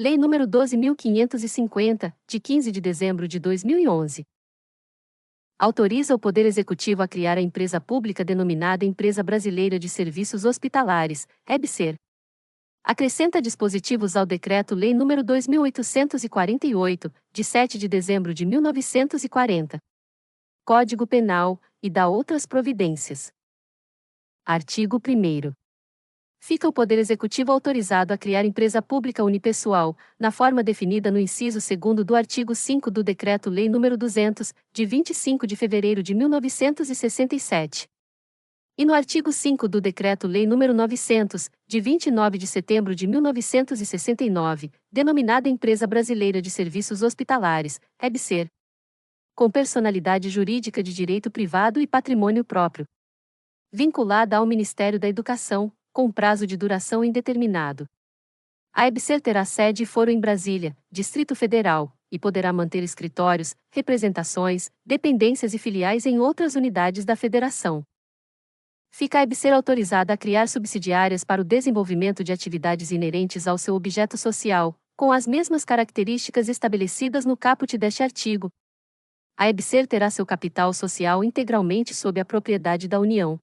Lei nº 12.550, de 15 de dezembro de 2011. Autoriza o Poder Executivo a criar a empresa pública denominada Empresa Brasileira de Serviços Hospitalares, EBSER. Acrescenta dispositivos ao Decreto-Lei nº 2.848, de 7 de dezembro de 1940. Código Penal, e dá outras providências. Artigo 1º. Fica o Poder Executivo autorizado a criar empresa pública unipessoal, na forma definida no inciso 2º do artigo 5 do Decreto-Lei nº 200, de 25 de fevereiro de 1967. E no artigo 5 do Decreto-Lei nº 900, de 29 de setembro de 1969, denominada Empresa Brasileira de Serviços Hospitalares, EBSER, com personalidade jurídica de direito privado e patrimônio próprio, vinculada ao Ministério da Educação, com prazo de duração indeterminado. A EBSER terá sede e foro em Brasília, Distrito Federal, e poderá manter escritórios, representações, dependências e filiais em outras unidades da Federação. Fica a EBSER autorizada a criar subsidiárias para o desenvolvimento de atividades inerentes ao seu objeto social, com as mesmas características estabelecidas no caput deste artigo. A EBSER terá seu capital social integralmente sob a propriedade da União.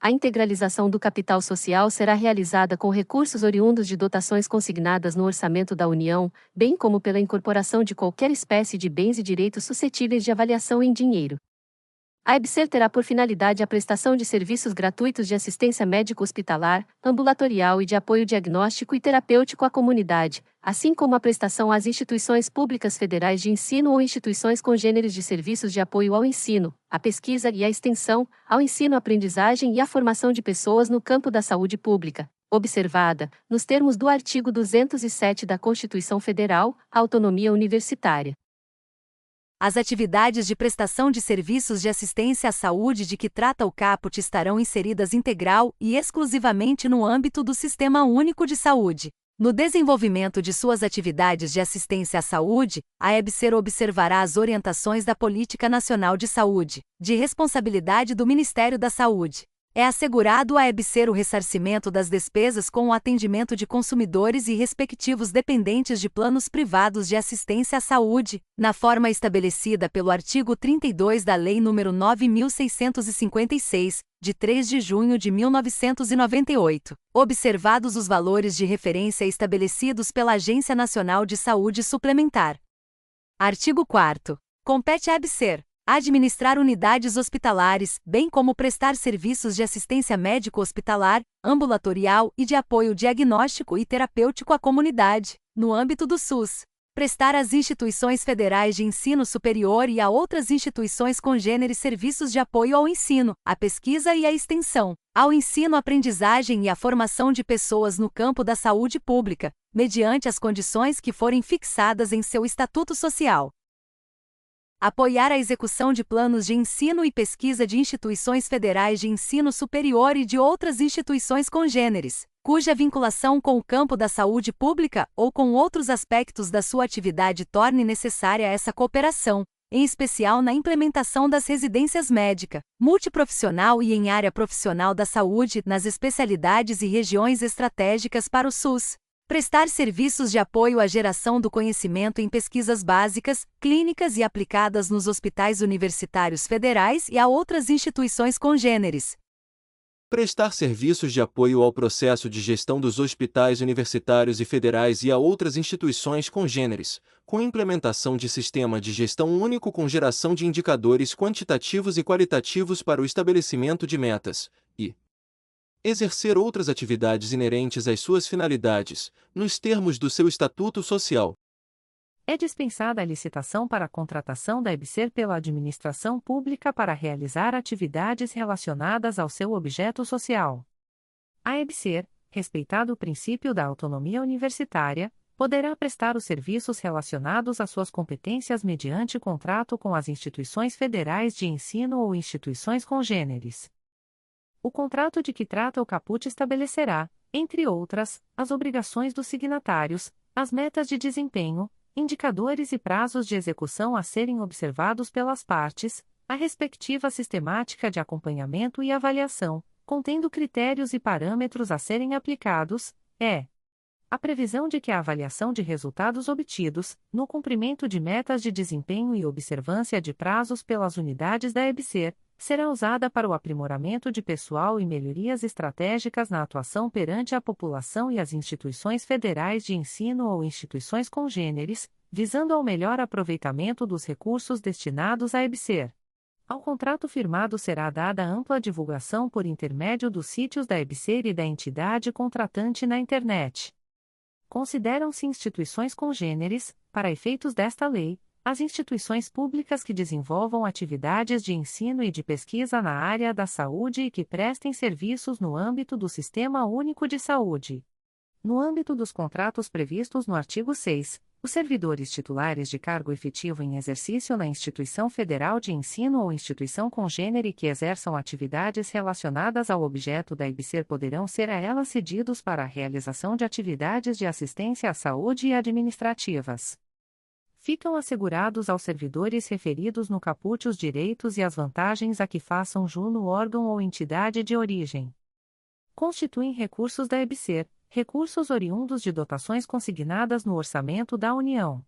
A integralização do capital social será realizada com recursos oriundos de dotações consignadas no orçamento da União, bem como pela incorporação de qualquer espécie de bens e direitos suscetíveis de avaliação em dinheiro. A EBSER terá por finalidade a prestação de serviços gratuitos de assistência médico-hospitalar, ambulatorial e de apoio diagnóstico e terapêutico à comunidade, assim como a prestação às instituições públicas federais de ensino ou instituições congêneres de serviços de apoio ao ensino, à pesquisa e à extensão, ao ensino-aprendizagem e à formação de pessoas no campo da saúde pública, observada, nos termos do artigo 207 da Constituição Federal, a autonomia universitária. As atividades de prestação de serviços de assistência à saúde de que trata o caput estarão inseridas integral e exclusivamente no âmbito do Sistema Único de Saúde. No desenvolvimento de suas atividades de assistência à saúde, a EBSER observará as orientações da Política Nacional de Saúde, de responsabilidade do Ministério da Saúde. É assegurado à EBSER o ressarcimento das despesas com o atendimento de consumidores e respectivos dependentes de planos privados de assistência à saúde, na forma estabelecida pelo artigo 32 da Lei nº 9.656, de 3 de junho de 1998, observados os valores de referência estabelecidos pela Agência Nacional de Saúde Suplementar. Artigo 4º. Compete à EBSER administrar unidades hospitalares, bem como prestar serviços de assistência médico-hospitalar, ambulatorial e de apoio diagnóstico e terapêutico à comunidade, no âmbito do SUS. Prestar às instituições federais de ensino superior e a outras instituições congêneres serviços de apoio ao ensino, à pesquisa e à extensão, ao ensino-aprendizagem e à formação de pessoas no campo da saúde pública, mediante as condições que forem fixadas em seu estatuto social. Apoiar a execução de planos de ensino e pesquisa de instituições federais de ensino superior e de outras instituições congêneres, cuja vinculação com o campo da saúde pública ou com outros aspectos da sua atividade torne necessária essa cooperação, em especial na implementação das residências médica, multiprofissional e em área profissional da saúde nas especialidades e regiões estratégicas para o SUS. Prestar serviços de apoio à geração do conhecimento em pesquisas básicas, clínicas e aplicadas nos hospitais universitários federais e a outras instituições congêneres. Prestar serviços de apoio ao processo de gestão dos hospitais universitários e federais e a outras instituições congêneres, com implementação de sistema de gestão único com geração de indicadores quantitativos e qualitativos para o estabelecimento de metas, e exercer outras atividades inerentes às suas finalidades, nos termos do seu estatuto social. É dispensada a licitação para a contratação da EBSER pela administração pública para realizar atividades relacionadas ao seu objeto social. A EBSER, respeitado o princípio da autonomia universitária, poderá prestar os serviços relacionados às suas competências mediante contrato com as instituições federais de ensino ou instituições congêneres. O contrato de que trata o caput estabelecerá, entre outras, as obrigações dos signatários, as metas de desempenho, indicadores e prazos de execução a serem observados pelas partes, a respectiva sistemática de acompanhamento e avaliação, contendo critérios e parâmetros a serem aplicados, A previsão de que a avaliação de resultados obtidos, no cumprimento de metas de desempenho e observância de prazos pelas unidades da EBSER, será usada para o aprimoramento de pessoal e melhorias estratégicas na atuação perante a população e as instituições federais de ensino ou instituições congêneres, visando ao melhor aproveitamento dos recursos destinados à EBSER. Ao contrato firmado será dada ampla divulgação por intermédio dos sítios da EBSER e da entidade contratante na internet. Consideram-se instituições congêneres, para efeitos desta lei, as instituições públicas que desenvolvam atividades de ensino e de pesquisa na área da saúde e que prestem serviços no âmbito do Sistema Único de Saúde. No âmbito dos contratos previstos no artigo 6, os servidores titulares de cargo efetivo em exercício na instituição federal de ensino ou instituição congênere que exerçam atividades relacionadas ao objeto da EBSER poderão ser a ela cedidos para a realização de atividades de assistência à saúde e administrativas. Ficam assegurados aos servidores referidos no caput os direitos e as vantagens a que façam jus no órgão ou entidade de origem. Constituem recursos da EBSER recursos oriundos de dotações consignadas no orçamento da União.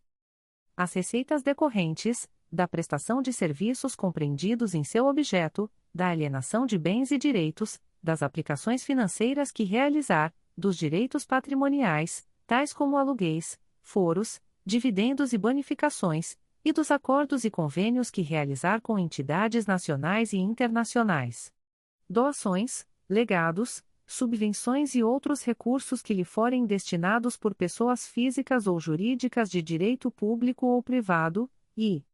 As receitas decorrentes, da prestação de serviços compreendidos em seu objeto, da alienação de bens e direitos, das aplicações financeiras que realizar, dos direitos patrimoniais, tais como aluguéis, foros, dividendos e bonificações, e dos acordos e convênios que realizar com entidades nacionais e internacionais. Doações, legados, subvenções e outros recursos que lhe forem destinados por pessoas físicas ou jurídicas de direito público ou privado, e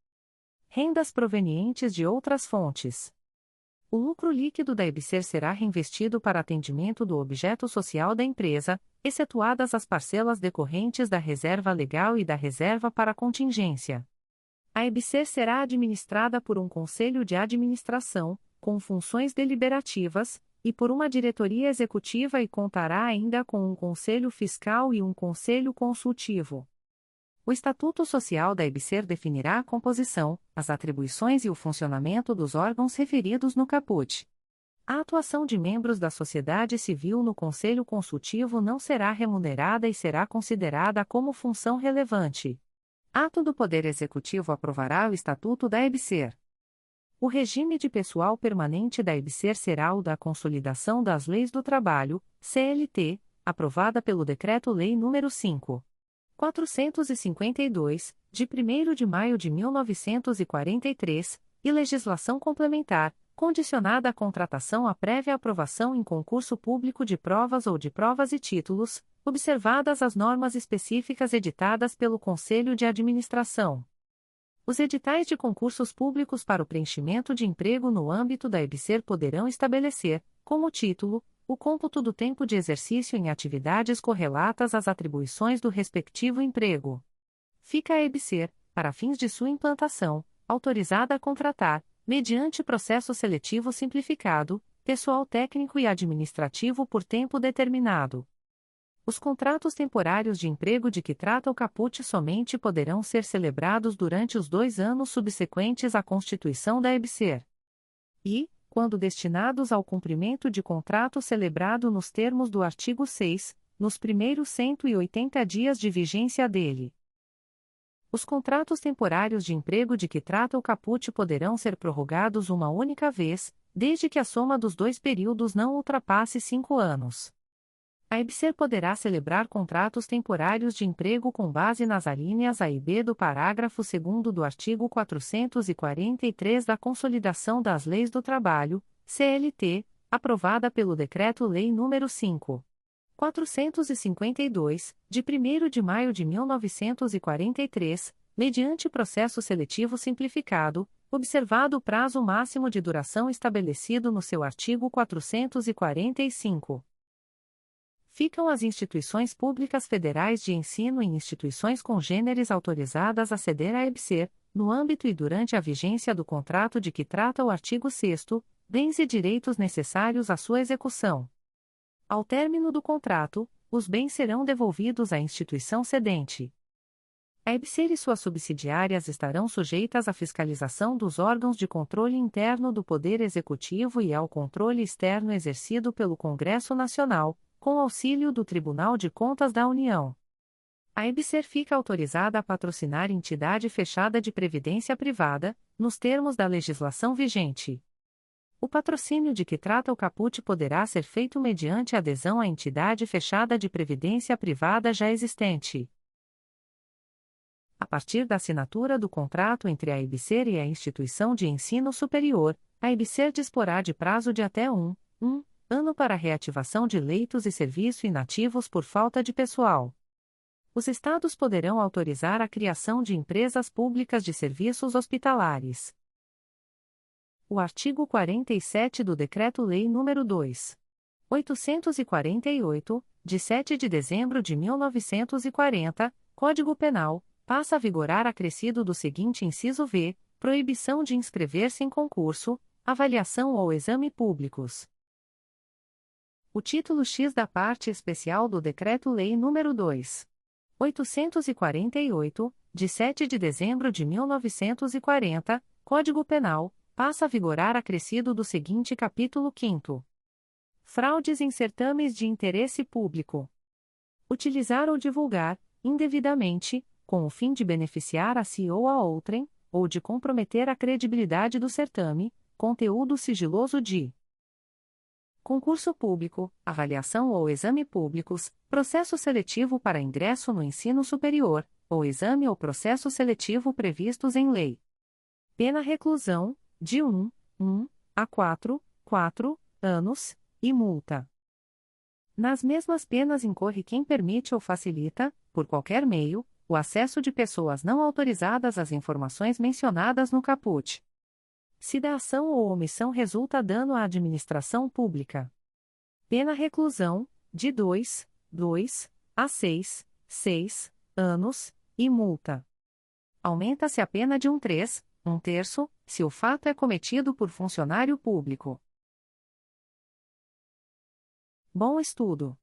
rendas provenientes de outras fontes. O lucro líquido da EBSER será reinvestido para atendimento do objeto social da empresa, excetuadas as parcelas decorrentes da reserva legal e da reserva para contingência. A EBSER será administrada por um conselho de administração, com funções deliberativas, e por uma diretoria executiva e contará ainda com um conselho fiscal e um conselho consultivo. O Estatuto Social da EBSER definirá a composição, as atribuições e o funcionamento dos órgãos referidos no caput. A atuação de membros da sociedade civil no conselho consultivo não será remunerada e será considerada como função relevante. Ato do Poder Executivo aprovará o Estatuto da EBSER. O regime de pessoal permanente da EBSER será o da Consolidação das Leis do Trabalho, CLT, aprovada pelo Decreto-Lei nº 5.452, de 1º de maio de 1943, e legislação complementar, condicionada à contratação à prévia aprovação em concurso público de provas ou de provas e títulos, observadas as normas específicas editadas pelo Conselho de Administração. Os editais de concursos públicos para o preenchimento de emprego no âmbito da EBSER poderão estabelecer, como título, o cômputo do tempo de exercício em atividades correlatas às atribuições do respectivo emprego. Fica a EBSER, para fins de sua implantação, autorizada a contratar, mediante processo seletivo simplificado, pessoal técnico e administrativo por tempo determinado. Os contratos temporários de emprego de que trata o caput somente poderão ser celebrados durante os 2 anos subsequentes à constituição da EBSER. E, quando destinados ao cumprimento de contrato celebrado nos termos do artigo 6, nos primeiros 180 dias de vigência dele. Os contratos temporários de emprego de que trata o caput poderão ser prorrogados uma única vez, desde que a soma dos 2 períodos não ultrapasse 5 anos. A EBSER poderá celebrar contratos temporários de emprego com base nas alíneas A e B do parágrafo 2º do artigo 443 da Consolidação das Leis do Trabalho, CLT, aprovada pelo Decreto-Lei nº 5.452, de 1º de maio de 1943, mediante processo seletivo simplificado, observado o prazo máximo de duração estabelecido no seu artigo 445. Ficam as instituições públicas federais de ensino e instituições congêneres autorizadas a ceder à EBSER, no âmbito e durante a vigência do contrato de que trata o artigo 6º, bens e direitos necessários à sua execução. Ao término do contrato, os bens serão devolvidos à instituição cedente. A EBSER e suas subsidiárias estarão sujeitas à fiscalização dos órgãos de controle interno do Poder Executivo e ao controle externo exercido pelo Congresso Nacional, com auxílio do Tribunal de Contas da União. A EBSER fica autorizada a patrocinar entidade fechada de previdência privada, nos termos da legislação vigente. O patrocínio de que trata o caput poderá ser feito mediante adesão à entidade fechada de previdência privada já existente. A partir da assinatura do contrato entre a EBSER e a instituição de ensino superior, a EBSER disporá de prazo de até um ano para reativação de leitos e serviço inativos por falta de pessoal. Os estados poderão autorizar a criação de empresas públicas de serviços hospitalares. O artigo 47 do Decreto-Lei nº 2. 848, de 7 de dezembro de 1940, Código Penal, passa a vigorar acrescido do seguinte inciso v, proibição de inscrever-se em concurso, avaliação ou exame públicos. O título X da parte especial do Decreto-Lei nº 2. 848, de 7 de dezembro de 1940, Código Penal, passa a vigorar acrescido do seguinte capítulo 5º. Fraudes em certames de interesse público. Utilizar ou divulgar, indevidamente, com o fim de beneficiar a si ou a outrem, ou de comprometer a credibilidade do certame, conteúdo sigiloso de concurso público, avaliação ou exame públicos, processo seletivo para ingresso no ensino superior, ou exame ou processo seletivo previstos em lei. Pena reclusão, de 1 a 4 anos, e multa. Nas mesmas penas incorre quem permite ou facilita, por qualquer meio, o acesso de pessoas não autorizadas às informações mencionadas no caput. Se da ação ou omissão resulta dano à administração pública. Pena reclusão, de 2 a 6 anos, e multa. Aumenta-se a pena de 1/3, se o fato é cometido por funcionário público. Bom estudo!